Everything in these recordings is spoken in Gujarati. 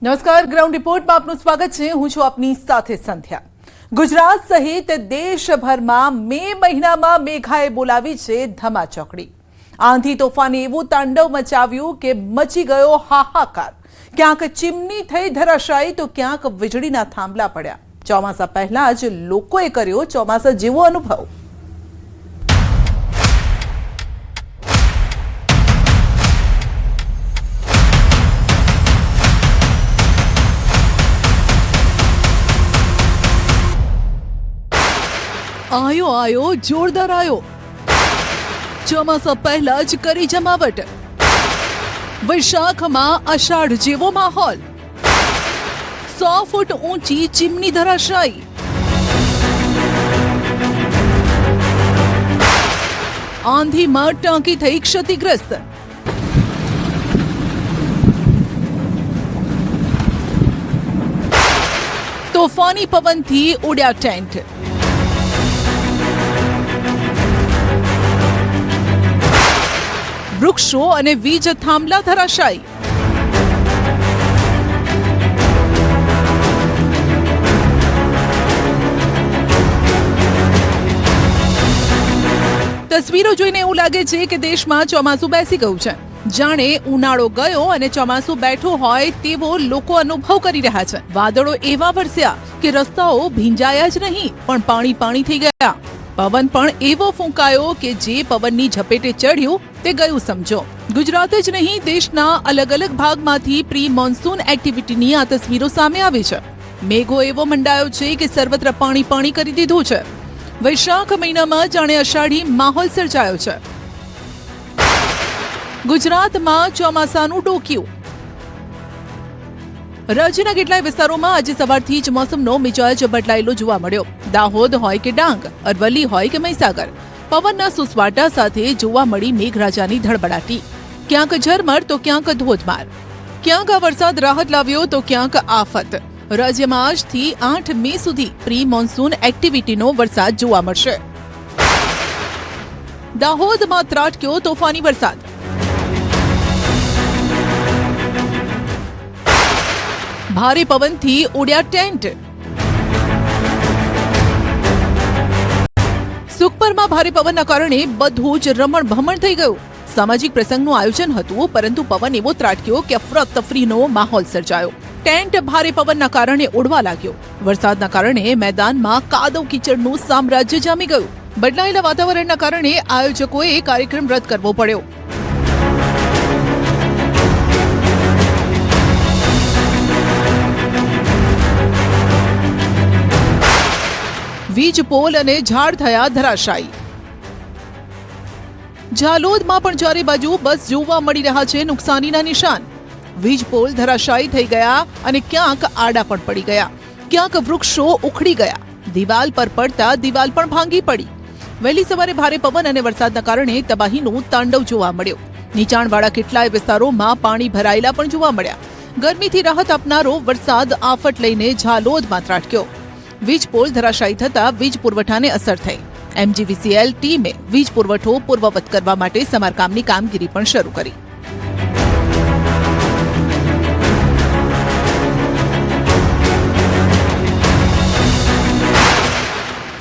નમસ્કાર, ગ્રાઉન્ડ રિપોર્ટમાં આપનું સ્વાગત છે। હું છું આપની સાથે સંધ્યા। ગુજરાત સહિત દેશભરમાં મે મહિનામાં મેઘાએ બોલાવી છે ધમાચોકડી। આંધી તોફાને એવું તાંડવ મચાવ્યું કે મચી ગયો હાહાકાર। ક્યાંક ચીમની થઈ ધરાશાયી તો ક્યાંક વીજળીના થાંભલા પડ્યા। ચોમાસા પહેલા જ લોકોએ કર્યો ચોમાસા જેવો અનુભવ। आयो आयो जोरदार आयो। ચોમાસા પહેલા જ કરી જમાવટ। વૈશાખમાં અષાઢ જેવો માહોલ। 100 ફૂટ ઊંચી ચીમની ધરાશાયી। આંધીમાં ટાંકી થઈ ક્ષતિગ્રસ્ત। તોફાની પવનથી ઉડ્યા ટેન્ટ। વૃક્ષો અને વીજ થાંભલા ધરાશાયી। તસવીરો જોઈને એવું લાગે છે કે દેશમાં ચોમાસું બેસી ગયું છે। જાણે ઉનાળો ગયો અને ચોમાસું બેઠું હોય તેવો લોકો અનુભવ કરી રહ્યા છે। વાદળો એવા વરસ્યા કે રસ્તાઓ ભીંજાયા જ નહીં પણ પાણી પાણી થઈ ગયા। પવન પણ એવો ફૂંકાયો કે જે પવનની ઝપેટે ચડ્યું તે ગયું સમજો। ગુજરાત જ નહીં દેશના અલગ અલગ ભાગમાંથી પ્રી મોન્સૂન એક્ટિવિટીની આ તસવીરો સામે આવી છે। મેઘો એવો મંડાયો છે કે સર્વત્ર પાણી પાણી કરી દીધું છે। વૈશાખ મહિનામાં જાણે અષાઢી માહોલ સર્જાયો છે। ગુજરાતમાં ચોમાસાનું ડોકિયું। રાજ્યના કેટલાય વિસ્તારોમાં આજે સવારથી જ મોસમનો મિજાજ બદલાયેલો જોવા મળ્યો। દાહોદ હોય કે ડાંગ, અરવલ્લી હોય કે મહીસાગર, પવનના સુસવાટા સાથે જોવા મળી મેઘરાજાની ધડબડાટી। ક્યાંક ઝરમર તો ક્યાંક ધોધમાર। ક્યાંક આ વરસાદ રાહત લાવ્યો તો ક્યાંક આફત। રાજ્યમાં આજથી 8 મે સુધી પ્રી મોન્સૂન એક્ટિવિટીનો વરસાદ જોવા મળશે। દાહોદમાં ત્રાટક્યો તોફાની વરસાદ। ભારે પવનથી ઉડ્યા ટેન્ટ। સુખપરમાં ભારે પવનના કારણે બધું જ રમણ ભમણ થઈ ગયું। સામાજિક પ્રસંગનું આયોજન હતું પરંતુ પવન એવો ત્રાટક્યો કે અફરાતફરીનો માહોલ સર્જાયો। ટેન્ટ ભારે પવનના કારણે ઉડવા લાગ્યો। વરસાદના કારણે મેદાનમાં કાદવ કીચડનું સામ્રાજ્ય જામી ગયું। બદલાયેલા વાતાવરણના કારણે આયોજકોએ કાર્યક્રમ રદ કરવો પડ્યો। વીજ પોલ અને ઝાડ થયા ધરાશાયી। ઝાલોદમાં પણ ચારે બાજુ બસ જોવા મળી રહ્યા છે નુકસાનીના નિશાન। વીજ પોલ ધરાશાયી થઈ ગયા અને ક્યાંક આડા પણ પડી ગયા। ક્યાંક વૃક્ષો ઉખડી ગયા। દિવાલ પર પડતા દિવાલ પણ ભાંગી પડી। વહેલી સવારે ભારે પવન અને વરસાદના કારણે તબાહીનું તાંડવ જોવા મળ્યો। નીચાણવાળા કેટલાય વિસ્તારોમાં પાણી ભરાયેલા પણ જોવા મળ્યા। ગરમીથી રાહત આપનારો વરસાદ આફત લઈને ઝાલોદમાં ત્રાટક્યો। વીજ પોલ ધરાશાયી થતા વીજ પુરવઠાને અસર થઈ। MGVCL ટીમે વીજ પુરવઠો પૂર્વવત કરવા માટે સમારકામની કામગીરી પણ શરૂ કરી।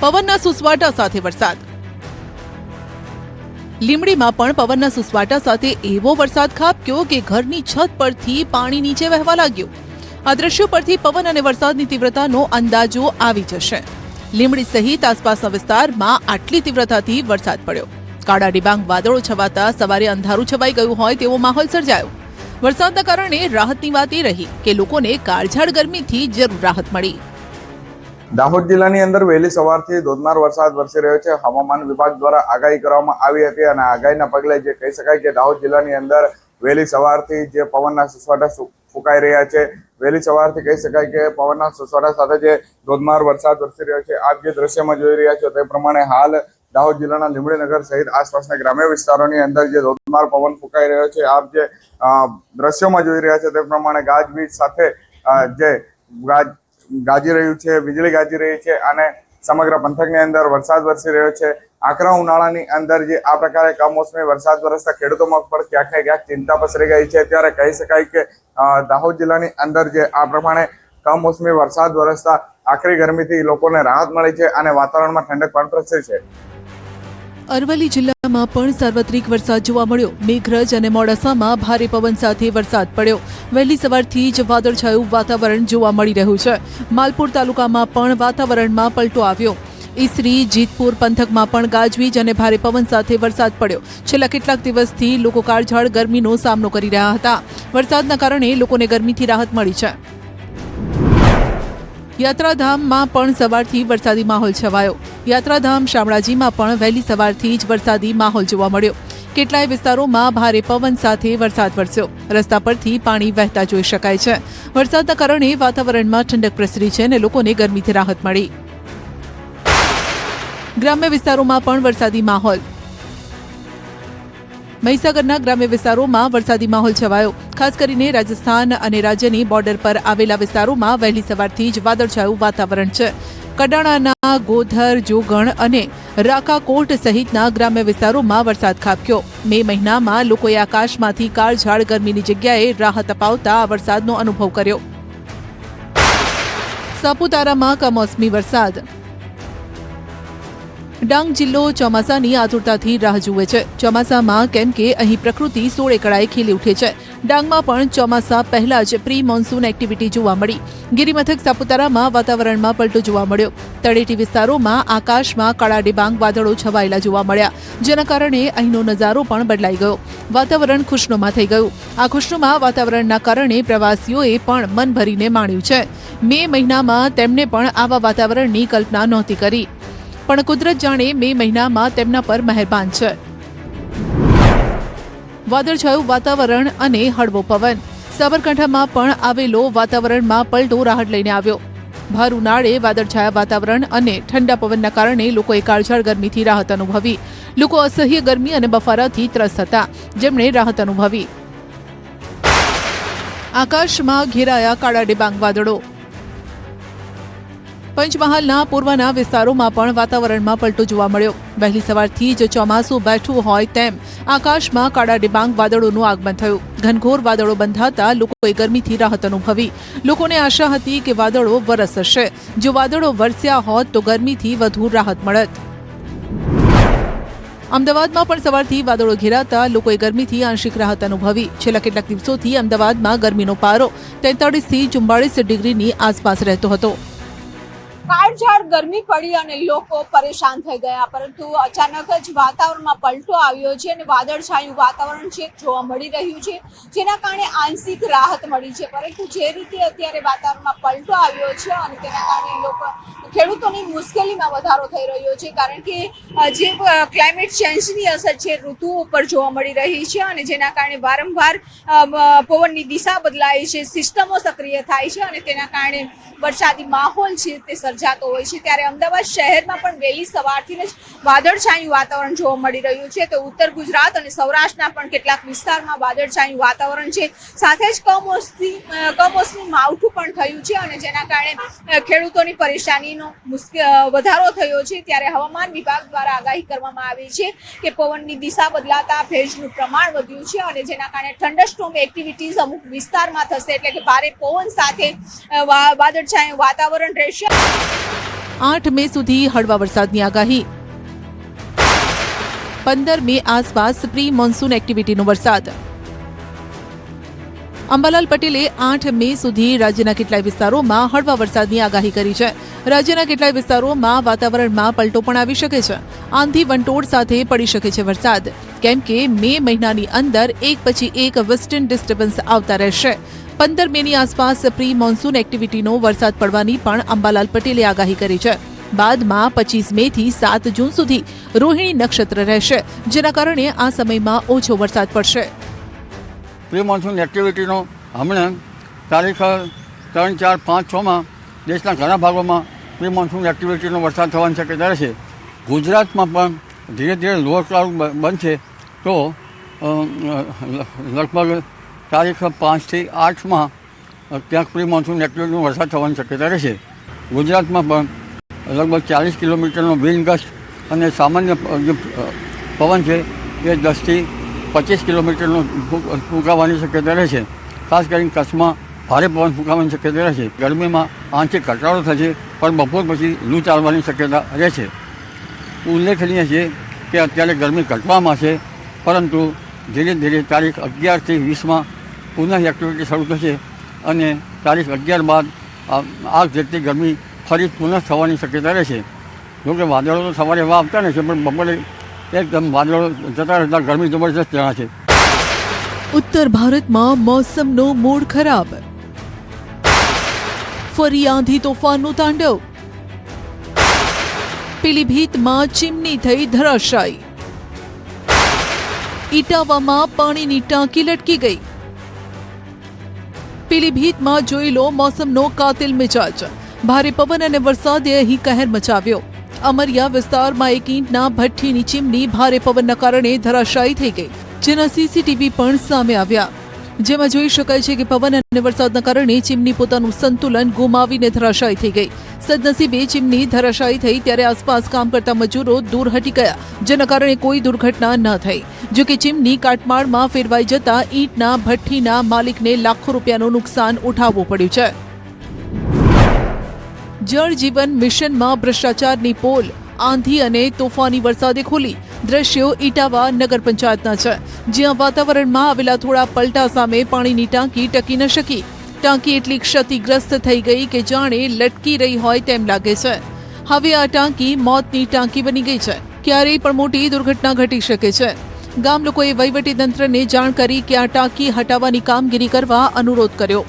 પવનના સુસવાટા સાથે વરસાદ। લીંબડીમાં પણ પવનના સુસવાટા સાથે એવો વરસાદ ખાબક્યો કે ઘરની છત પરથી પાણી નીચે વહેવા લાગ્યું। આ દ્રશ્યો પરથી પવન અને વરસાદની તીવ્રતાનો અંદાજો આવી જશે। લીંબડી સહિત આસપાસના વિસ્તારમાં આટલી તીવ્રતાથી વરસાદ પડ્યો। કાળા ડિબાંગ વાદળો છવાતા સવારે અંધારું છવાઈ ગયું હોય તેવો માહોલ સર્જાયો। વરસાદના કારણે રાહતની વાત એ રહી કે લોકોને કાળઝાળ ગરમીથી જરૂર રાહત મળી। દાહોદ જિલ્લાની અંદર વહેલી સવારથી ધોધમાર વરસાદ વરસી રહ્યો છે। હવામાન વિભાગ દ્વારા આગાહી કરવામાં આવી હતી અને આગાહીના પગલે જે કહી શકાય કે દાહોદ જિલ્લાની અંદર વહેલી સવારથી જે પવનના સુસવાટા ફૂંકાઈ રહ્યા છે। વહેલી સવારથી કહી શકાય કે પવનના સુસવાટા સાથે જે ધોધમાર વરસાદ વરસી રહ્યો છે। આપ જે દ્રશ્યમાં જોઈ રહ્યા છો તે પ્રમાણે હાલ દાહોદ જિલ્લાના લીંબડીનગર સહિત આસપાસના ગ્રામ્ય વિસ્તારોની અંદર જે ધોધમાર પવન ફૂંકાઈ રહ્યો છે। આપ જે દ્રશ્યોમાં જોઈ રહ્યા છો તે પ્રમાણે ગાજવીજ સાથે જે ગાજી રહ્યું છે, વીજળી ગાજી રહી છે અને સમગ્ર પંથકની અંદર વરસાદ વરસી રહ્યો છે। આકરા ઉનાળાની અંદર જે આ પ્રકારે કમોસમી વરસાદ વરસતા ખેડૂતોમાં પણ ક્યાંક ને ક્યાંક ચિંતા પસરી ગઈ છે। ત્યારે કહી શકાય કે દાહોદ જિલ્લાની અંદર જે આ પ્રમાણે કમોસમી વરસાદ વરસતા આકરી ગરમીથી લોકોને રાહત મળી છે અને વાતાવરણમાં ઠંડક પણ પ્રસરી છે। અરવલ્લી જિલ્લામાં પણ સાર્વત્રિક વરસાદ જોવા મળ્યો। મેઘરજ અને મોડાસામાં ભારે પવન સાથે વરસાદ પડ્યો। વહેલી સવારથી જ વાદળછાયું વાતાવરણ જોવા મળી રહ્યું છે। માલપુર તાલુકામાં પણ વાતાવરણમાં પલટો આવ્યો। ઈસરી જીતપુર પંથકમાં પણ ગાજવીજ અને ભારે પવન સાથે વરસાદ પડ્યો। છેલ્લા કેટલાક દિવસથી લોકો કાળઝાળ ગરમીનો સામનો કરી રહ્યા હતા। વરસાદના કારણે લોકોને ગરમીથી રાહત મળી છે। યાત્રાધામમાં પણ સવારથી વરસાદી માહોલ છવાયો। યાત્રાધામ શામળાજીમાં પણ વહેલી સવારથી જ વરસાદી માહોલ જોવા મળ્યો। કેટલાય વિસ્તારોમાં ભારે પવન સાથે વરસાદ વરસ્યો। રસ્તા પરથી પાણી વહેતા જોઈ શકાય છે। વરસાદના કારણે વાતાવરણમાં ઠંડક પ્રસરી છે અને લોકોને ગરમીથી રાહત મળી। ગ્રામ્ય વિસ્તારોમાં પણ વરસાદી માહોલ। મહીસાગરના ગ્રામ્ય વિસ્તારોમાં વરસાદી માહોલ છવાયો। ખાસ કરીને રાજસ્થાન અને રાજ્યની બોર્ડર પર આવેલા વિસ્તારોમાં વહેલી સવારથી જ વાદળછાયું વાતાવરણ છે। કડાણાના ગોધર, જોગણ અને રાકાકોટ સહિતના ગ્રામ્ય વિસ્તારોમાં વરસાદ ખાબક્યો। મે મહિનામાં લોકોએ આકાશમાંથી કાળઝાળ ગરમીની જગ્યાએ રાહત અપાવતા આ વરસાદનો અનુભવ કર્યો। સાપુતારામાં કમોસમી વરસાદ। ડાંગ જિલ્લો ચોમાસાની આતુરતાથી રાહ જુએ છે। ચોમાસામાં કેમ કે અહીં પ્રકૃતિ સોળે કળાએ ખીલી ઉઠે છે। ડાંગમાં પણ ચોમાસા પહેલા જ પ્રી મોન્સૂન એક્ટિવિટી જોવા મળી। ગિરિમથક સાપુતારામાં વાતાવરણમાં પલટો જોવા મળ્યો। તળેટી વિસ્તારોમાં આકાશમાં કાળા ડિબાંગ વાદળો છવાયેલા જોવા મળ્યા, જેના કારણે અહીંનો નજારો પણ બદલાઈ ગયો। વાતાવરણ ખુશનુમા થઈ ગયું। આ ખુશનુમા વાતાવરણના કારણે પ્રવાસીઓએ પણ મન ભરીને માણ્યું છે। મે મહિનામાં તેમને પણ આવા વાતાવરણની કલ્પના નહોતી કરી, પણ કુદરત જાણે મે મહિનામાં તેમના પર મહેરબાન છે। વાદળછાયું વાતાવરણ અને હળવો પવન। સાબરકાંઠામાં પણ આવેલો વાતાવરણમાં પલટો રાહત લઈને આવ્યો। ભર ઉનાળે વાદળછાયા વાતાવરણ અને ઠંડા પવનના કારણે લોકોએ કાળઝાળ ગરમીથી રાહત અનુભવી। લોકો અસહ્ય ગરમી અને બફારાથી ત્રસ્ત હતા, જેમણે રાહત અનુભવી। આકાશમાં ઘેરાયા કાળા ડિબાંગ વાદળો। પંચમહાલના પૂર્વના વિસ્તારોમાં પણ વાતાવરણમાં પલટો જોવા મળ્યો। વહેલી સવારથી જ ચોમાસું બેઠું હોય તેમ આકાશમાં કાળા ડિબાંગ વાદળોનું આગમન થયું। ઘનઘોર વાદળો બંધાતા લોકોએ ગરમીથી રાહત અનુભવી। લોકોને આશા હતી કે વાદળો વરસશે। જો વાદળો વરસ્યા હોત તો ગરમીથી વધુ રાહત મળત। અમદાવાદમાં પણ સવારથી વાદળો ઘેરાતા લોકોએ ગરમીથી આંશિક રાહત અનુભવી। છેલ્લા કેટલાક દિવસોથી અમદાવાદમાં ગરમીનો પારો 43 થી 44 ડિગ્રીની આસપાસ રહેતો હતો। કાળઝાળ ગરમી પડી અને લોકો પરેશાન થઈ ગયા, પરંતુ અચાનક જ વાતાવરણમાં પલટો આવ્યો છે અને વાદળછાયું વાતાવરણ છે જોવા મળી રહ્યું છે, જેના કારણે આંશિક રાહત મળી છે। પરંતુ જે રીતે અત્યારે વાતાવરણમાં પલટો આવ્યો છે અને તેના કારણે ખેડૂતોની મુશ્કેલીમાં વધારો થઈ રહ્યો છે, કારણ કે જે ક્લાઇમેટ ચેન્જની અસર છે ઋતુ ઉપર જોવા મળી રહી છે અને જેના કારણે વારંવાર પવનની દિશા બદલાય છે, સિસ્ટમો સક્રિય થાય છે અને તેના કારણે વરસાદી માહોલ છે તે સર્જાતો હોય છે। ત્યારે અમદાવાદ શહેરમાં પણ વહેલી સવારથી જ વાદળછાયું વાતાવરણ જોવા મળી રહ્યું છે। તો ઉત્તર ગુજરાત અને સૌરાષ્ટ્રના પણ કેટલાક વિસ્તારમાં વાદળછાયું વાતાવરણ છે, સાથે જ કમોસમી માવઠું પણ થયું છે અને જેના કારણે ખેડૂતોની પરેશાનીનો વધારો થયો છે। ત્યારે હવામાન વિભાગ દ્વારા આગાહી કરવામાં આવી છે કે પવનની દિશા બદલાતા ભેજનું પ્રમાણ વધ્યું છે અને જેના કારણે થંડરસ્ટોર્મ એક્ટિવિટીઝ અમુક વિસ્તારમાં થશે, એટલે કે ભારે પવન સાથે વાદળછાયું વાતાવરણ રહેશે। 8 મે સુધી હળવા વરસાદની આગાહી। 15 મે આસપાસ પ્રી મોન્સૂન એક્ટિવિટીનો વરસાદ। અંબાલાલ પટેલે 8 મે સુધી રાજ્યના કેટલાય વિસ્તારોમાં હળવા વરસાદની આગાહી કરી છે। રાજ્યના કેટલાય વિસ્તારોમાં વાતાવરણમાં પલટો પણ આવી શકે છે। આંધી વંટોળ સાથે પડી શકે છે વરસાદ, કેમ કે મે મહિનાની અંદર એક પછી એક વેસ્ટર્ન ડિસ્ટર્બન્સ આવતા રહેશે। 15 મેની આસપાસ પ્રી મોન્સૂન એક્ટિવિટીનો વરસાદ પડવાની પણ અંબાલાલ પટેલે આગાહી કરી છે। બાદમાં 25 મે થી 7 જૂન સુધી રોહિણી નક્ષત્ર રહેશે, જેના કારણે આ સમયમાં ઓછો વરસાદ પડશે। પ્રી મોન્સૂન એક્ટિવિટીનો હમણાં તારીખ 3, 4, 5, 6માં દેશના ઘણા ભાગોમાં પ્રી મોન્સૂન એક્ટિવિટીનો વરસાદ થવાની શક્યતા રહેશે। ગુજરાતમાં પણ ધીરે ધીરે લોઅર ક્લાઉડ બનશે, તો લગભગ તારીખ 5 થી 8માં ક્યાંક પ્રી મોન્સૂન એક્ટિવિટીનો વરસાદ થવાની શક્યતા રહેશે। ગુજરાતમાં પણ લગભગ 40 કિલોમીટરનો વિન્ડ ગસ્ટ અને સામાન્ય જે પવન છે એ 10થી 25 કિલોમીટરનો ફૂંકાવાની શક્યતા રહે છે. ખાસ કરીને કચ્છમાં ભારે પવન ફૂંકાવાની શક્યતા રહે છે. ગરમીમાં આંશિક ઘટાડો થશે પણ બપોર પછી લૂ ચાલવાની શક્યતા રહે છે. ઉલ્લેખનીય છે કે અત્યારે ગરમી ઘટવામાં છે, પરંતુ ધીરે ધીરે તારીખ 11 થી 20 પુનઃ એક્ટિવિટી શરૂ થશે અને તારીખ 11 બાદ આગ જેટલી ગરમી ફરી પુનઃ થવાની શક્યતા રહેશે. જોકે વાદળો તો સવારે એવા આવતા નથી, પણ બપોરે એકદમ વાદળો જતા રહેતા ગરમી જબરજસ્ત જણાશે. ઉત્તર ભારતમાં મોસમનો મૂડ ખરાબ, ફરી આંધી તોફાનનું તાંડવ. પીલીભીતમાં ચીમની થઈ ધરાશાયી, ઇટાવામાં પાણીની ટાંકી લટકી ગઈ. પીલીભીતમાં જોઈ લો મોસમનો કાતિલ મિજાજ. ભારે પવન અને વરસાદે અહીં કહેર મચાવ્યો. અમરિયા વિસ્તારમાં 1 ઈંટના ભઠ્ઠીની ચીમની ભારે પવનના કારણે ધરાશાયી થઈ ગઈ, જેના સીસીટીવી પણ સામે આવ્યા, જેમાં જોઈ શકાય છે કે પવન અને વરસાદના કારણે ચીમની પોતાનું સંતુલન ગુમાવીને ધરાશાયી થઈ ગઈ. સદનસીબે ચીમની ધરાશાયી થઈ ત્યારે આસપાસ કામ કરતા મજૂરો દૂર હટી ગયા, જેના કારણે કોઈ દુર્ઘટના ન થઈ. જો કે ચીમની કાટમાળમાં ફેરવાઈ જતા ઈંટના ભઠ્ઠીના માલિકને લાખો રૂપિયાનું નુકસાન ઉઠાવવું પડ્યું છે. જળ જીવન મિશનમાં ભ્રષ્ટાચારની પોલ, આંધી અને તોફાની વરસાદે ખોલી. દ્રશ્યો ઇટાવા નગર પંચાયતના છે, જ્યાં વાતાવરણમાં આવેલા થોડા પલટા સામે પાણીની ટાંકી ટકી ન શકી. ટાંકી એટલી ક્ષતિગ્રસ્ત થઈ ગઈ કે જાણે લટકી રહી હોય તેમ લાગે છે. હવે આ ટાંકી મોતની ટાંકી બની ગઈ છે. ક્યારેય પણ મોટી દુર્ઘટના ઘટી શકે છે. ગામ લોકોએ વહીવટીતંત્રને જાણ કરી કે આ ટાંકી હટાવવાની કામગીરી કરવા અનુરોધ કર્યો.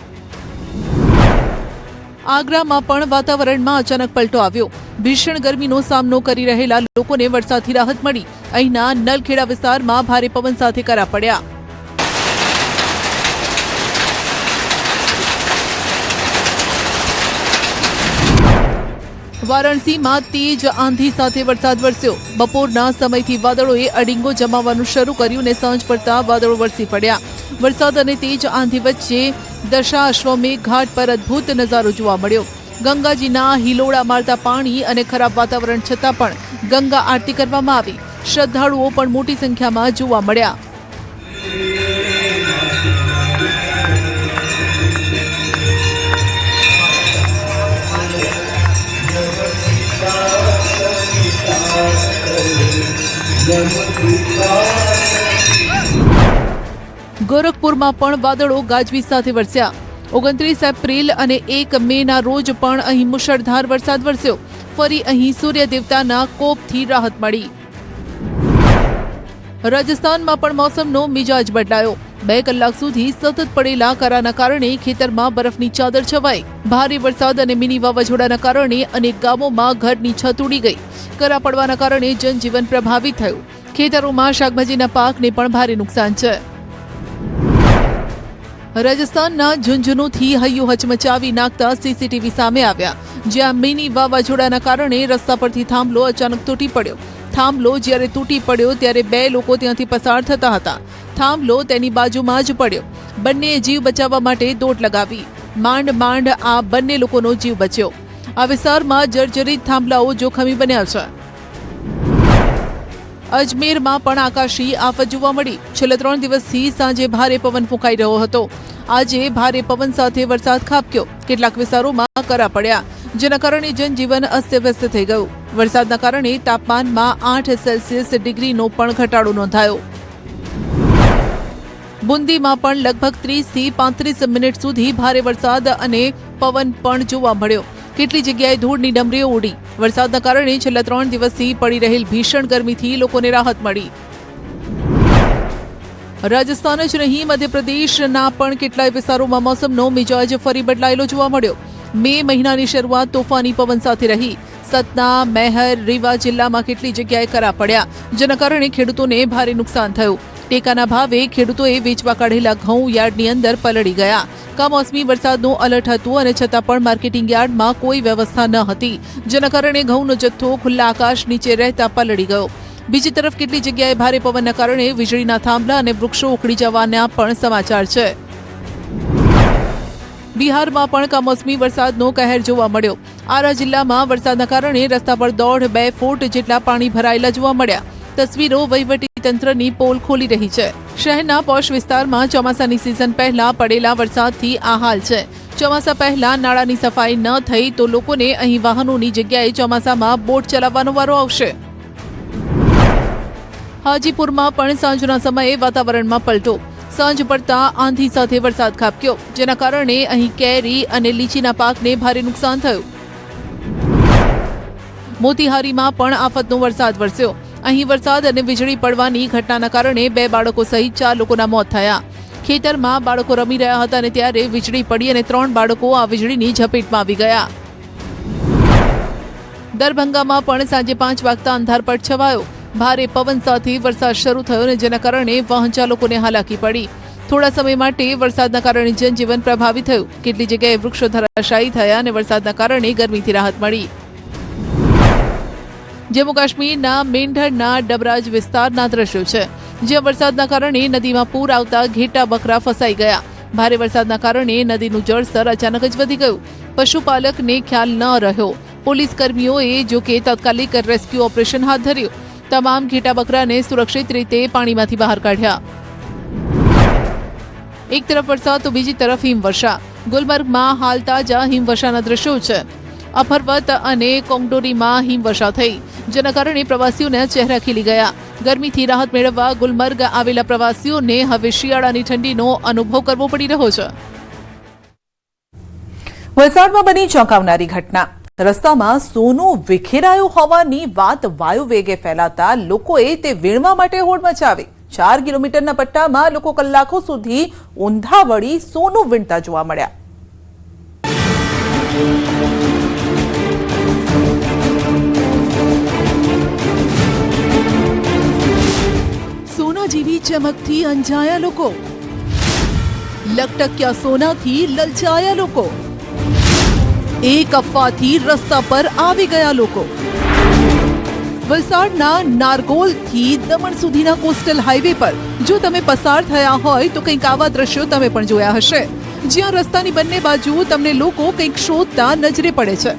આગ્રામાં પણ વાતાવરણમાં અચાનક પલટો આવ્યો. ભીષણ ગરમીનો સામનો કરી રહેલા લોકોને વરસાદથી રાહત મળી. અહીંના નલખેડા વિસ્તારમાં ભારે પવન સાથે કરા પડ્યા. વારાણસીમાં તેજ આંધી સાથે વરસાદ વરસ્યો. બપોરના સમયથી વાદળોએ અડીંગો જમાવવાનું શરૂ કર્યું ને સાંજ પડતા વાદળો વરસી પડ્યા. વરસાદ અને તેજ આંધી વચ્ચે દશાશ્વમેઘ ઘાટ પર અદ્ભુત નજારો જોવા મળ્યો. ગંગાજીના હિલોળા મારતા પાણી અને ખરાબ વાતાવરણ છતાં પણ ગંગા આરતી કરવામાં આવી. શ્રદ્ધાળુઓ પણ મોટી સંખ્યામાં જોવા મળ્યા. ગોરખપુરમાં પણ વાદળો ગાજવીજ સાથે વરસ્યા. 29 એપ્રિલ અને 1 મેના રોજ પણ અહીં મુશળધાર વરસાદ વરસ્યો. ફરી અહીં સૂર્ય દેવતાના કોપથી રાહત મળી. રાજસ્થાનમાં પણ મોસમનો મિજાજ બદલાયો. 2 કલાક સુધી સતત પડેલા કરાના કારણે ખેતરમાં બરફની ચાદર છવાઈ. ભારે વરસાદ અને મિની વાવાઝોડાના કારણે અનેક ગામોમાં ઘરની છત ઉડી ગઈ. કરા પડવાના કારણે જનજીવન પ્રભાવિત થયું. ખેતરોમાં શાકભાજીના પાકને પણ ભારે નુકસાન છે. રાજસ્થાનના ઝુંઝુનુથી હૈયું હચમચાવી નાખતા સીસીટીવી સામે આવ્યા, જ્યાં મિની વાવાઝોડાના કારણે રસ્તા પરથી થાંભલો અચાનક તૂટી પડ્યો. થાંભલો જ્યારે તૂટી પડ્યો ત્યારે 2 લોકો ત્યાંથી પસાર થતા હતા. થાંભલો તેની બાજુમાં જ પડ્યો. બંનેએ જીવ બચાવવા માટે દોટ લગાવી. માંડ માંડ આ બંને લોકોનો જીવ બચ્યો. આ વિસ્તારમાં જર્જરિત થાંભલાઓ જોખમી બન્યા છે. અજમેરમાં પણ આકાશી આફત જોવા મળી. છેલ્લા 3 દિવસથી સાંજે ભારે પવન ફૂંકાઈ રહ્યો હતો. આજે ભારે પવન સાથે વરસાદ ખાબક્યો. કેટલાક વિસ્તારોમાં કરા પડ્યા, જેના કારણે જનજીવન અસ્તવ્યસ્ત થઈ ગયું. વરસાદના કારણે તાપમાનમાં 8 સેલ્સિયસ ડિગ્રીનો પણ ઘટાડો નોંધાયો. બુંદીમાં પણ લગભગ 30 થી 35 મિનિટ સુધી ભારે વરસાદ અને પવન પણ જોવા મળ્યો. કેટલી જગ્યાએ ધૂળની ડમરીઓ ઉડી. વરસાદના કારણે છેલ્લા 3 દિવસથી પડી રહેલ ભીષણ ગરમીથી લોકોને રાહત મળી. રાજસ્થાન જ નહીં, મધ્યપ્રદેશના પણ કેટલાય વિસ્તારોમાં મોસમનો મિજાજ ફરી બદલાયેલો જોવા મળ્યો. મે મહિનાની શરૂઆત તોફાની પવન સાથે રહી. સતના, મેહર, રીવા જિલ્લામાં કેટલી જગ્યાએ કરા પડ્યા, જેના કારણે ખેડૂતોને ભારે નુકસાન થયું. ટેકાના ભાવે ખેડૂતોએ વેચવા કાઢેલા ઘઉં યાર્ડની અંદર પલળી ગયા. કમોસમી વરસાદનું એલર્ટ હતું અને છતાં પણ માર્કેટિંગ યાર્ડમાં કોઈ વ્યવસ્થા ન હતી, જેના કારણે ઘઉંનો જથ્થો ખુલ્લા આકાશ નીચે રહેતા પલળી ગયો. બીજી તરફ કેટલી જગ્યાએ ભારે પવનના કારણે વીજળીના થાંભલા અને વૃક્ષો ઉખડી જવાના પણ સમાચાર છે. બિહારમાં પણ કમોસમી વરસાદનો કહેર જોવા મળ્યો. આરા જિલ્લામાં વરસાદના કારણે રસ્તા પર 1.5-2 ફૂટ જેટલા પાણી ભરાયેલા જોવા મળ્યા. તસવીરો વહીવટી તંત્રની પોલ ખોલી રહી છે. શહેરના પોશ વિસ્તારમાં ચોમાસાની સિઝન પહેલા પડેલા વરસાદથી આ હાલ છે. ચોમાસા પહેલા નાળાની સફાઈ ન થઈ તો લોકોને અહીં વાહનોની જગ્યાએ ચોમાસામાં બોટ ચલાવવાનો વારો આવશે. હાજીપુરમાં પણ સાંજના સમયે વાતાવરણમાં પલટો. સાંજ પડતા આંધી સાથે વરસાદ ખાબક્યો, જેના કારણે અહીં કેરી અને લીચીના પાકને ભારે નુકસાન થયું. મોતીહારીમાં પણ આફતનો વરસાદ વરસ્યો. અહીં વરસાદ અને વીજળી પડવાની ઘટનાના કારણે 2 બાળકો સહિત 4 લોકોના મોત થયા. ખેતરમાં બાળકો રમી રહ્યા હતા અને ત્યારે વીજળી પડી અને 3 બાળકો આ વીજળીની ઝપેટમાં આવી ગયા. દરભંગામાં પણ સાંજે 5 વાગતા અંધારપટ છવાયો. ભારે પવન સાથે વરસાદ શરૂ થયો અને જેના કારણે વાહન ચાલકોને હાલાકી પડી. થોડા સમય માટે વરસાદના કારણે જનજીવન પ્રભાવિત થયું. કેટલી જગ્યાએ વૃક્ષો ધરાશાયી થયા અને વરસાદના કારણે ગરમીથી રાહત મળી. જમ્મુ કાશ્મીરના મેંઢરના ડબરાજ વિસ્તારના દ્રશ્યો છે, જ્યાં વરસાદના કારણે નદીમાં પૂર આવતા ઘેટા બકરા ફસાઈ ગયા. ભારે વરસાદના કારણે નદીનું જળસ્તર અચાનક જ વધી ગયું. પશુપાલકને ખ્યાલ ન રહ્યો. પોલીસ કર્મીઓએ જોકે તાત્કાલિક રેસ્ક્યુ ઓપરેશન હાથ ધર્યું. તમામ ઘેટા બકરાને સુરક્ષિત રીતે પાણીમાંથી બહાર કાઢ્યા. એક તરફ વરસાદ તો બીજી તરફ હિમવર્ષા. ગુલમર્ગમાં હાલ તાજા હિમવર્ષાના દ્રશ્યો છે. અફરવત અને કોંગડોરીમાં હિમવર્ષા થઈ, જેના કારણે પ્રવાસીઓના ચહેરા ખીલી ગયા. ગરમીથી રાહત મેળવવા ગુલમર્ગ આવેલા પ્રવાસીઓને હવે શિયાળાની ઠંડીનો અનુભવ કરવો પડી રહ્યો છે. વલસાડમાં બની ચોંકાવનારી ઘટના. રસ્તામાં સોનું વિખેરાયું હોવાની વાત વાયુવેગે ફેલાતા લોકોએ તે વીણવા માટે હોડ મચાવી. 4 કિલોમીટરના પટ્ટામાં લોકો કલાકો સુધી ઊંધા વળી સોનું વીણતા જોવા મળ્યા. સોના જેવી ચમકથી અંજાયા લોકો, લકટક્યા સોનાથી લલચાયા લોકો, એક અફવાથી રસ્તા પર આવી ગયા લોકો. વલસાડના નારગોલથી દમણ સુધીના કોસ્ટલ હાઈવે પર જો તમે પસાર થયા હોય તો કંઈક આવા દ્રશ્યો તમે પણ જોયા હશે, જ્યાં રસ્તાની બંને બાજુ તમને લોકો કંઈક શોધતા નજરે પડે છે.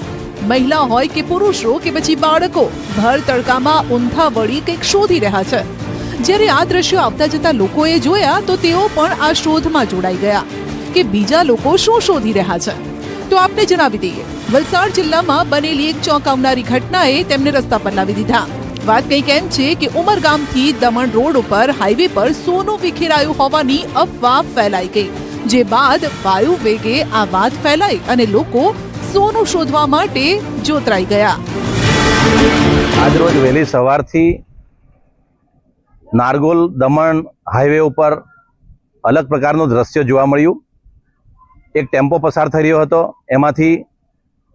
મહિલા હોય કે પુરુષો કે પછી બાળકો ભર તડકામાં ઊંધા વળી કંઈક શોધી રહ્યા છે. જ્યારે આ દ્રશ્યો આવતા જતા લોકોએ જોયા તો તેઓ પણ આ શોધમાં જોડાઈ ગયા કે બીજા લોકો શું શોધી રહ્યા છે. તો આપને જણાવી દઈએ, વલસાડ જિલ્લામાં બનેલી એક ચોંકાવનારી ઘટનાએ તેમને રસ્તા પર લાવી દીધા. વાત કંઈક એમ છે કે ઉમરગામથી દમણ રોડ ઉપર હાઈવે પર સોનું વિખેરાયું હોવાની અફવા ફેલાઈ ગઈ, જે બાદ વાયુ વેગે આ વાત ફેલાઈ અને લોકો સોનું શોધવા માટે જોતરાઈ ગયા. આજરોજ વહેલી સવારથી નારગોલ દમણ હાઈવે ઉપર અલગ પ્રકારનું દ્રશ્ય જોવા મળ્યું. એક ટેમ્પો પસાર થઈ રહ્યો હતો, એમાંથી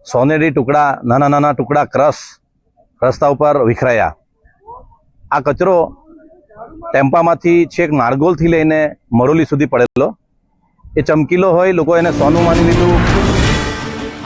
સોનેરી ટુકડા, નાના નાના ટુકડા ક્રશ રસ્તા ઉપર વિખરાયા. આ કચરો ટેમ્પામાંથી છેક નારગોલથી લઈને મરોલી સુધી પડેલો. એ ચમકીલો હોય, લોકો એને સોનું માની લીધું.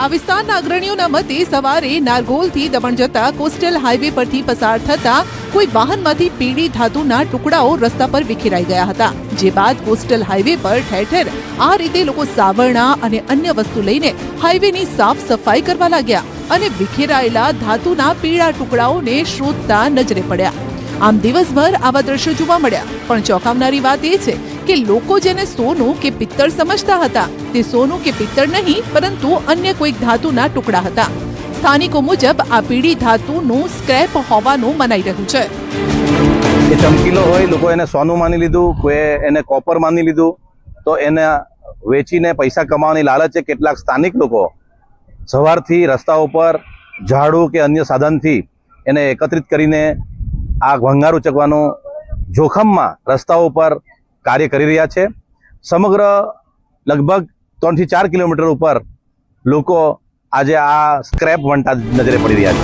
આ વિસ્તારના અગ્રણીઓના મતે સવારે નારગોલથી દમણ જતા કોસ્ટલ હાઈવે પરથી પસાર થતા કોઈ વાહનમાંથી પીળી ધાતુના ટુકડાઓ રસ્તા પર વિખેરાઈ ગયા હતા, જે બાદ કોસ્ટલ હાઈવે પર ઠેર ઠેર આ રીતે લોકો સાવરણા અને અન્ય વસ્તુ લઈને હાઈવેની સાફ સફાઈ કરવા લાગ્યા અને વિખેરાયેલા ધાતુના પીળા ટુકડાઓને શોધતા નજરે પડ્યા. આમ દિવસભર આવા દ્રશ્યો જોવા મળ્યા. પણ ચોંકાવનારી વાત એ છે કે લોકો જેને સોનું કે પિત્તળ સમજતા હતા તે સોનું કે પિત્તળ નહીં, પરંતુ અન્ય કોઈક ધાતુના ટુકડા હતા. સ્થાનિકો મુજબ આ પીળી ધાતુનું સ્ક્રેપ હોવાનું મનાઈ રહ્યું છે. એ ચમકીલો હોય, લોકો એને સોનું માની લીધું, કોઈ એને કોપર માની લીધું. તો એને વેચીને પૈસા કમાવાની લાલચે કેટલાક સ્થાનિક લોકો સવારથી રસ્તા ઉપર ઝાડુ કે અન્ય સાધનથી એને એકત્રિત કરીને આ ભંગાર ઉચકવાનું જોખમમાં રસ્તાઓ પર કાર્ય કરી રહ્યા છે. સમગ્ર લગભગ 3 થી 4 કિલોમીટર ઉપર લોકો આજે આ સ્ક્રેપ વંટા નજરે પડી રહ્યા છે.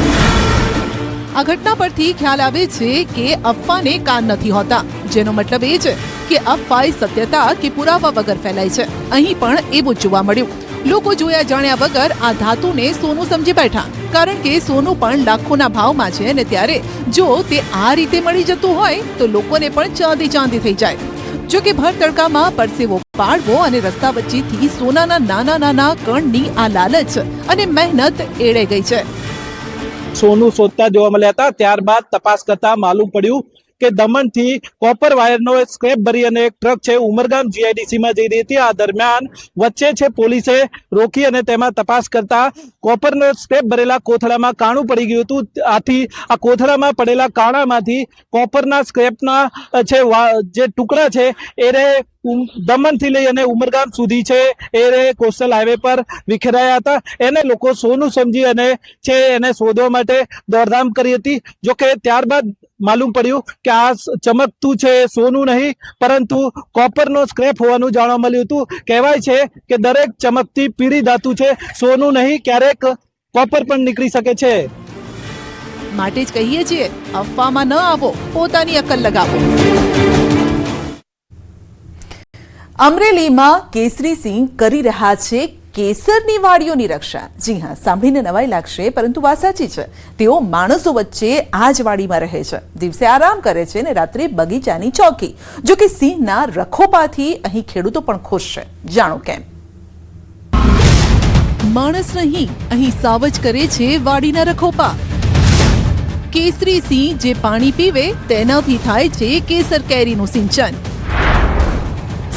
આ ઘટના પરથી ખ્યાલ આવે છે કે અફવાને કાન નથી હોતા, જેનો મતલબ એ છે કે અફવા સત્યતા કે પુરાવા વગર ફેલાય છે. અહીં પણ એવું જ જોવા મળ્યું. લોકો જોયા જાણ્યા વગર આ ધાતુને સોનું સમજી બેઠા, કારણ કે સોનું પણ લાખોના ભાવમાં છે અને ત્યારે જો તે આ રીતે મળી જતું હોય તો લોકોને પણ ચાંદી ચાંદી થઈ જાય. જો કે ભર તડકામાં પરસેવો પાડવો અને રસ્તા વચ્ચેથી સોનાના નાના નાના કણની આ લાલચ અને મહેનત એળે ગઈ છે. સોનું શોધતા જોવા મળ્યા હતા. ત્યારબાદ તપાસ કરતા માલુમ પડ્યું કે દમણથી કોપર વાયરનો સ્ક્રેપ ભરી અને એક ટ્રક છે ઉમરગામ જીઆઈડીસીમાં જઈ રહી હતી. આ દરમિયાન વચ્ચે છે પોલીસે રોકી અને તેમાં તપાસ કરતા કોપરનો સ્ક્રેપ ભરેલા કોથળામાં કાણું પડી ગયું હતું. આથી આ કોથળામાં પડેલા કાણામાંથી કોપરના સ્ક્રેપના જે ટુકડા છે એ દમણથી લઈ અને ઉમરગામ સુધી છે એ કોસ્ટલ હાઈવે પર વિખેરાયા હતા. એને લોકો સોનું સમજી અને છે એને શોધવા માટે દોડધામ કરી હતી. જોકે ત્યારબાદ માલુમ પડ્યું કે આ ચમકતું છે સોનું નહીં પરંતુ કોપરનો સ્ક્રેપ હોવાનું જાણવા મળ્યું હતું. કહેવાય છે કે દરેક ચમકતી પીળી ધાતુ છે, સોનું નહીં, ક્યારેક કોપર પણ નીકળી શકે છે. માટે જ કહીએ છીએ, અફવામાં ન આવો, પોતાની અક્કલ લગાવો. અમરેલીમાં કેસરીસિંહ કરી રહ્યા છે કેસરની વાડીઓની રક્ષા. જી હા, સાંભળીને નવાઈ લાગશે પરંતુ વાત સાચી છે. તેઓ માણસો વચ્ચે આ જ વાડીમાં રહે છે, દિવસે આરામ કરે છે અને રાત્રે બગીચાની ચોકી. જો કે સિંહના રખોપાથી અહીં ખેડૂતો પણ ખુશ છે. જાણો કેમ. માણસ નહીં, અહીં સાવજ કરે છે વાડીના રખોપા. કેસરી સિંહ જે પાણી પીવે તેનાથી થાય છે કેસર કેરીનું સિંચન.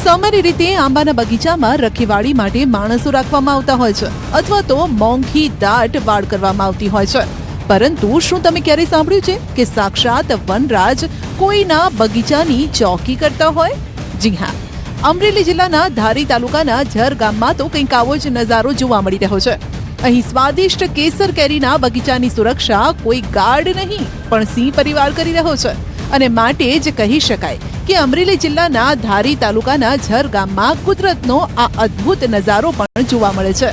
સામાન્ય રીતે આંબાના બગીચામાં રખેવાળી માટે માણસો રાખવામાં આવતા હોય છે અથવા તો મોંઘી દાટ વાડ કરવામાં આવતી હોય છે. પરંતુ શું તમે ક્યારે સાંભળ્યું છે કે સાક્ષાત વનરાજ કોઈના બગીચાની ચોકી કરતા હોય? જી હા, અમરેલી જિલ્લાના ધારી તાલુકાના ઝર ગામમાં તો કંઈક આવો જ નજારો જોવા મળી રહ્યો છે. અહીં સ્વાદિષ્ટ કેસર કેરીના બગીચાની સુરક્ષા કોઈ ગાર્ડ નહીં પણ સિંહ પરિવાર કરી રહ્યો છે. અને માટે જ કહી શકાય કે અમરેલી જિલ્લાના ધારી તાલુકાના ઝર ગામમાં કુદરતનો આ અદ્ભુત નજારો પણ જોવા મળે છે.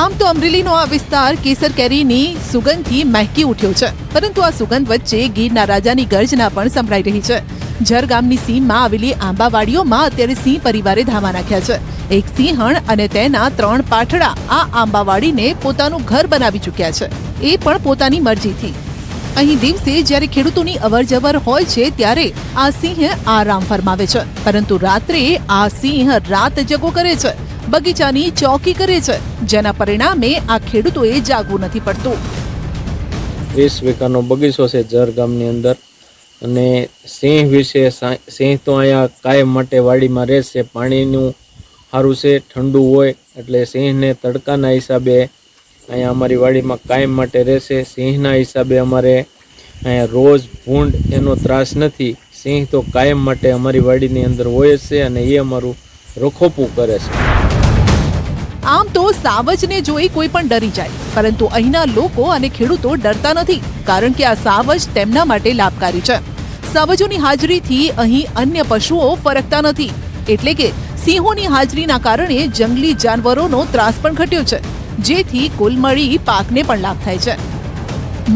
આમ તો અમરેલીનો આ વિસ્તાર કેસર કેરીની સુગંધથી મહેકી ઉઠ્યો છે, પરંતુ આ સુગંધ વચ્ચે ગીરના રાજાની ગર્જના પણ સંભળાઈ રહી છે. ઝર ગામની સીમમાં આવેલી આંબાવાડીઓમાં અત્યારે સિંહ પરિવારે ધામા નાખ્યા છે. એક સિંહણ અને તેના 3 પાઠડા આ આંબાવાડીને પોતાનું ઘર બનાવી ચૂક્યા છે, એ પણ પોતાની મરજીથી. અહીં દિવસે જ્યારે ખેડૂતોની અવરજવર હોય છે ત્યારે આ સિંહ આરામ ફરમાવે છે, પરંતુ રાત્રે આ સિંહ રાત જગો કરે છે, બગીચાની ચોકી કરે છે, જેના પરિણામે આ ખેડૂતોએ જાગવું નથી પડતું. 20 વીઘાનો બગીચો છે ઝર ગામની અંદર અને સિંહ વિશે સિંહ તો અહીંયા કાયમ માટે વાડીમાં રહેશે. પાણીનું સારું છે, ઠંડુ હોય એટલે સિંહને તડકાના હિસાબે અહીંયા અમારી વાડીમાં કાયમ માટે રહેશે. સિંહના હિસાબે અમારે અહીંયા રોજ ભૂંડ એનો ત્રાસ નથી. સિંહ તો કાયમ માટે અમારી વાડીની અંદર હોય જ છે અને એ અમારું રખોપું કરે છે. આમ તો સાવજને જોઈ કોઈ પણ ડરી જાય, પરંતુ અહીંના લોકો અને ખેડૂતો ડરતા નથી, કારણ કે આ સાવજ તેમના માટે લાભકારી છે. સાવજોની હાજરીથી અહીં અન્ય પશુઓ ફરકતા નથી, એટલે કે સિંહોની હાજરીના કારણે જંગલી જાનવરોનો ત્રાસ પણ ઘટ્યો છે, જેથી કુલ મળી પાકને પણ લાભ થાય છે.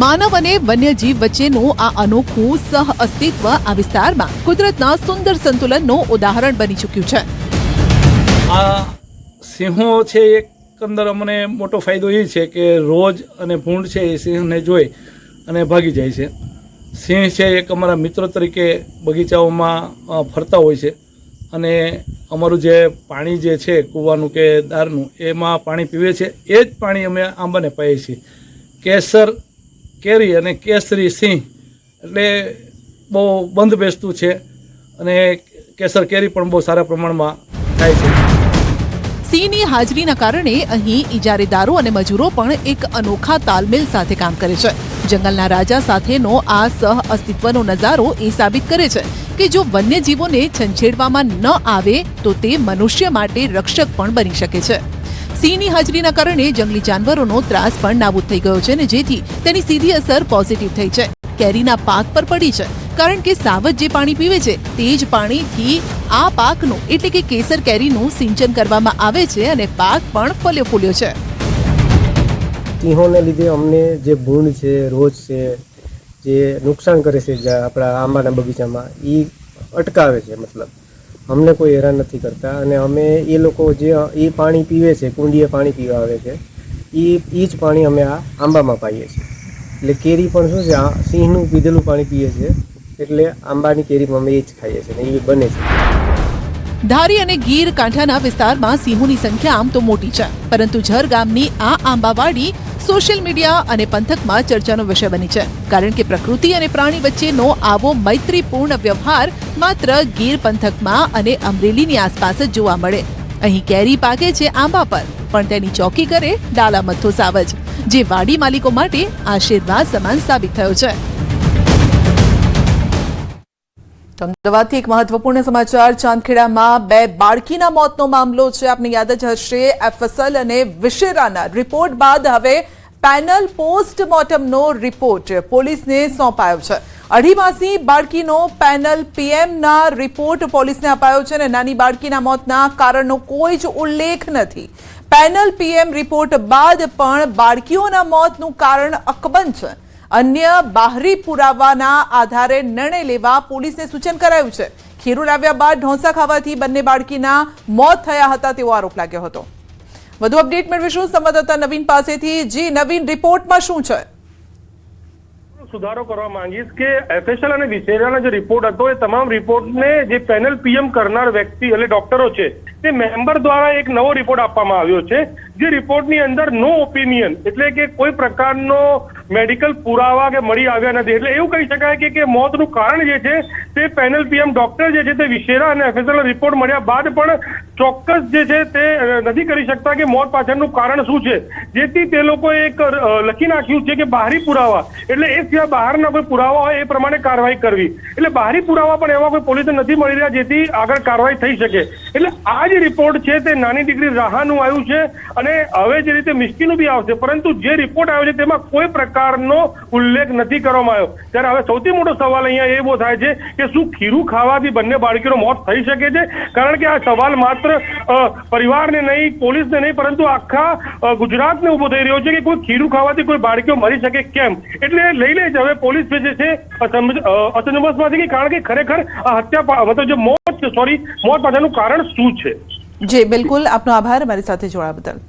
માનવ અને વન્યજીવ વચ્ચેનું આ અનોખું સહ અસ્તિત્વ આ વિસ્તારમાં કુદરતના સુંદર સંતુલનનું ઉદાહરણ બની ચૂક્યું છે. આ સિંહો છે એકંદર અમને મોટો ફાયદો એ છે કે રોજ અને ભૂંડ છે એ સિંહને જોઈ અને ભાગી જાય છે. સિંહ છે એક અમારા મિત્ર તરીકે બગીચાઓમાં ફરતા હોય છે અને અમારું જે પાણી જે છે કૂવાનું કે દારનું એમાં પાણી પીવે છે. એ જ પાણી અમે આંબાને પાઈએ છીએ. કેસર કેરી અને કેસરી સિંહ એટલે બહુ બંધ બેસતું છે અને કેસર કેરી પણ બહુ સારા પ્રમાણમાં થાય છે. સિંહની હાજરીના કારણે અહીં ઇજારેદારો અને મજૂરો પણ એક અનોખા તાલમેલ સાથે કામ કરે છે. જંગલના રાજા સાથેનો આ સહ અસ્તિત્વનો નજારો એ સાબિત કરે છે કે જો વન્યજીવોને છંછેડવામાં ન આવે તો તે મનુષ્ય માટે રક્ષક પણ બની શકે છે. સિંહની હાજરીના કારણે જંગલી જાનવરોનો ત્રાસ પણ નાબૂદ થઈ ગયો છે, ને જેથી તેની સીધી અસર પોઝિટિવ થઈ છે. કેરીના પાક પર પડી છે, કારણ કે સાવજ જે પાણી પીવે છે તે જ પાણીથી આ પાકનું એટલે કે કેસર કેરીનું સિંચન કરવામાં આવે છે અને પાક પણ ફલ્યો ફૂલ્યો છે. સિંહોને લીધે અમને જે ભૂંડ છે, રોજ છે, જે નુકસાન કરે છે આપણા આંબાના બગીચામાં એ અટકાવે છે. મતલબ અમને કોઈ હેરાન નથી કરતા અને અમે એ લોકો જે એ પાણી પીવે છે, કુંડીએ પાણી પીવા આવે છે, એ જ પાણી અમે આ આંબામાં પાઈએ છીએ. એટલે કેરી પણ શું છે, આ સિંહનું પીધેલું પાણી પીએ છે એટલે આંબાની કેરી અમે એ જ ખાઈએ છીએ ને એ બને છે. ધારી અને ગીર કાંઠાના વિસ્તારમાં સિંહોની સંખ્યા આમ તો મોટી છે, પરંતુ ઝર ગામની આ આંબાવાડી સોશિયલ મીડિયા અને પંથકમાં ચર્ચાનો વિષય બની છે, કારણ કે પ્રકૃતિ અને પ્રાણી વચ્ચેનો આવો મૈત્રીપૂર્ણ વ્યવહાર માત્ર ગીર પંથકમાં અને અમરેલીની આસપાસ જ જોવા મળે. અહીં કેરી પાકે છે આંબા પર, પણ તેની ચોકી કરે ડાલા મથ્થો સાવજ, જે વાડી માલિકો માટે આશીર્વાદ સમાન સાબિત થયો છે. અમદાવાદથી એક મહત્વપૂર્ણ સમાચાર. ચાંદખેડામાં 2 બાળકીના મોતનો મામલો છે. આપને યાદ જ હશે, એફએસએલ અને વિશેરાના રિપોર્ટ બાદ હવે પેનલ પોસ્ટમોર્ટમનો રિપોર્ટ પોલીસને સોંપાયો છે. 2.5 માસની બાળકીનો પેનલ પીએમના રિપોર્ટ પોલીસને અપાયો છે અને નાની બાળકીના મોતના કારણનો કોઈ જ ઉલ્લેખ નથી. પેનલ પીએમ રિપોર્ટ બાદ પણ બાળકીઓના મોતનું કારણ અકબંધ છે. અન્ય બાહરી પુરાવાના આધારે નિર્ણય લેવા પોલીસને સૂચન કરાયું છે. ખીરું લાવ્યા બાદ ઢોંસા ખાવાથી બંને બાળકીના મોત થયા હતા તેવો આરોપ લાગ્યો હતો. વધુ અપડેટ મેળવીશું સંવાદદાતા નવીન પાસેથી. જી નવીન, રિપોર્ટમાં શું છે? સુધારો કરવા માંગીશ કે એફએસએલ અને વિશેરાનો જે રિપોર્ટ હતો એ તમામ રિપોર્ટને જે પેનલ પીએમ કરનાર વ્યક્તિ એટલે ડોક્ટરો છે તે મેમ્બર દ્વારા એક નવો રિપોર્ટ આપવામાં આવ્યો છે, જે રિપોર્ટની અંદર નો ઓપિનિયન એટલે કે કોઈ પ્રકારનો મેડિકલ પુરાવા કે મળી આવ્યા નથી. એટલે એવું કહી શકાય કે મોતનું કારણ જે છે તે પેનલ પીએમ ડોક્ટર જે છે તે વિશેરા અને એફએસએલ રિપોર્ટ મળ્યા બાદ પણ ચોક્કસ જે છે તે નથી કરી શકતા કે મોત પાછળનું કારણ શું છે, જેથી તે લોકોએ એક લખી નાખ્યું છે કે બહારી પુરાવા એટલે એ સિવાય બહારના કોઈ પુરાવા હોય એ પ્રમાણે કાર્યવાહી કરવી. એટલે બહારી પુરાવા પણ એવા કોઈ પોલીસને નથી મળી રહ્યા જેથી આગળ કાર્યવાહી થઈ શકે. એટલે આ જે રિપોર્ટ છે તે નાની દીકરી રાહાનું આવ્યું છે અને હવે જે રીતે મિસ્ટીનું બી આવશે, પરંતુ જે રિપોર્ટ આવ્યો છે તેમાં કોઈ પ્રકારનો ઉલ્લેખ નથી કરવામાં આવ્યો. ત્યારે હવે સૌથી મોટો સવાલ અહીંયા એ ઉભો થાય છે કે શું ખીરું ખાવાથી બંને બાળકીનું મોત થઈ શકે છે? કારણ કે આ સવાલ માત્ર પરિવારને નહીં, પોલીસને નહીં, પરંતુ આખા ગુજરાતને ઉભો થઈ રહ્યો છે કે કોઈ ખીરું ખાવાથી કોઈ બાળકીઓ મરી શકે કેમ? એટલે લઈ લે હવે પોલીસ જે છે અસમંજસમાં છે, કારણ કે ખરેખર આ હત્યા મતલબ જે મોત પાછળનું કારણ શું છે. જી બિલકુલ, આપનો આભાર અમારી સાથે જોડાવા બદલ.